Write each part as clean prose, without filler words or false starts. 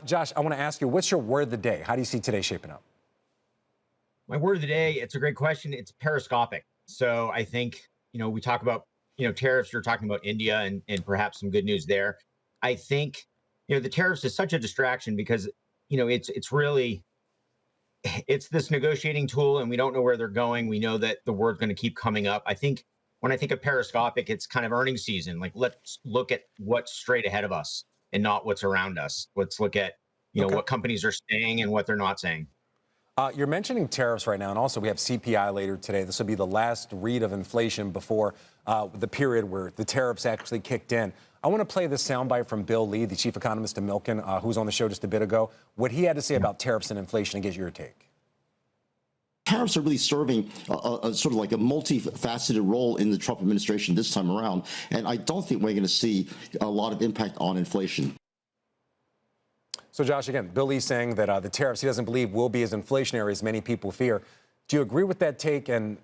Josh, I want to ask you, what's your word of the day? How do you see today shaping up? My word of the day, it's a great question. It's periscopic. So I think, we talk about, tariffs, you're talking about India and perhaps some good news there. I think, the tariffs is such a distraction because, it's really, it's this negotiating tool and we don't know where they're going. We know that the word's going to keep coming up. I think when I think of periscopic, it's kind of earnings season. Like, let's look at what's straight ahead of us and not what's around us. Let's look at, Okay. what companies are saying and what they're not saying. You're mentioning tariffs right now, and also we have CPI later today. This will be the last read of inflation before the period where the tariffs actually kicked in. I want to play this soundbite from Bill Lee, the chief economist of Milken, who was on the show just a bit ago, what he had to say about tariffs and inflation, and get your take. Tariffs are really serving a sort of like a multifaceted role in the Trump administration this time around, and I don't think we're going to see a lot of impact on inflation. So, Josh, again, Bill Lee saying that the tariffs he doesn't believe will be as inflationary as many people fear. Do you agree with that take? And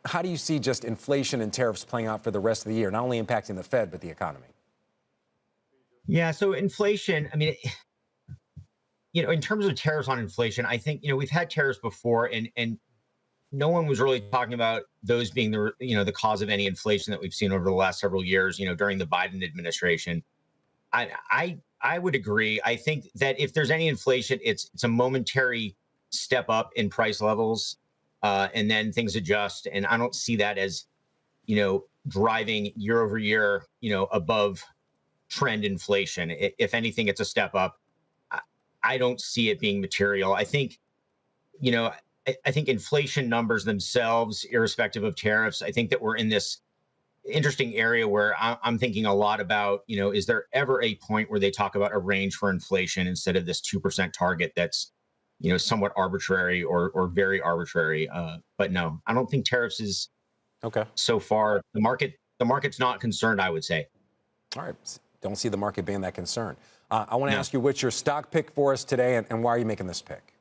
how do you see just inflation and tariffs playing out for the rest of the year, not only impacting the Fed, but the economy? Yeah, so inflation, I mean, in terms of tariffs on inflation, I think, we've had tariffs before and no one was really talking about those being the cause of any inflation that we've seen over the last several years, during the Biden administration. I would agree. I think that if there's any inflation, it's a momentary step up in price levels, and then things adjust. And I don't see that as, driving year over year, above trend inflation. If anything, it's a step up. I don't see it being material. I think, I think inflation numbers themselves, irrespective of tariffs, I think that we're in this interesting area where I'm thinking a lot about, is there ever a point where they talk about a range for inflation instead of this 2% target that's, somewhat arbitrary or very arbitrary. But no, I don't think tariffs is Okay. so far. The market's not concerned, I would say. All right. Don't see the market being that concerned. I want to ask you, what's your stock pick for us today, and why are you making this pick?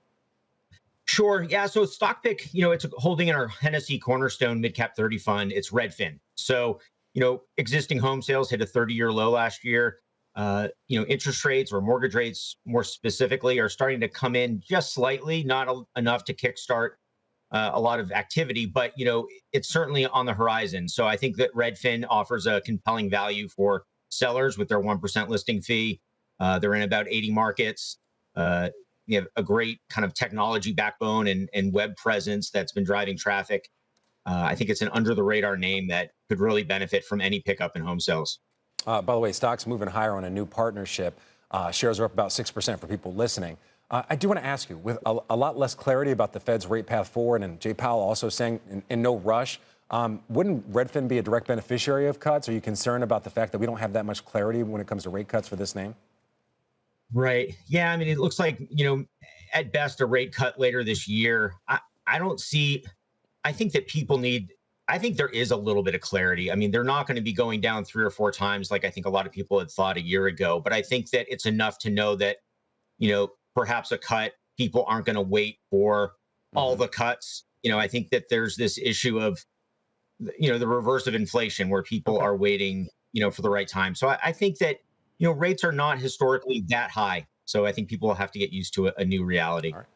Sure. Yeah. So stock pick, it's holding in our Hennessy Cornerstone Midcap 30 fund. It's Redfin. So, existing home sales hit a 30-year low last year. Interest rates or mortgage rates more specifically are starting to come in just slightly, not enough to kickstart a lot of activity, but, it's certainly on the horizon. So I think that Redfin offers a compelling value for sellers with their 1% listing fee. They're in about 80 markets. You have a great kind of technology backbone and web presence that's been driving traffic. I think it's an under the radar name that could really benefit from any pickup in home sales. By the way, stock's moving higher on a new partnership. Shares are up about 6% for people listening. I do want to ask you, with a lot less clarity about the Fed's rate path forward, and Jay Powell also saying in no rush, wouldn't Redfin be a direct beneficiary of cuts? Are you concerned about the fact that we don't have that much clarity when it comes to rate cuts for this name? Right. Yeah. I mean, it looks like, at best a rate cut later this year. I don't see, I think that I think there is a little bit of clarity. I mean, they're not going to be going down 3 or 4 times like I think a lot of people had thought a year ago. But I think that it's enough to know that, perhaps a cut, people aren't going to wait for all the cuts. I think that there's this issue of, the reverse of inflation where people are waiting, for the right time. So I think that, rates are not historically that high. So I think people will have to get used to a new reality. All right.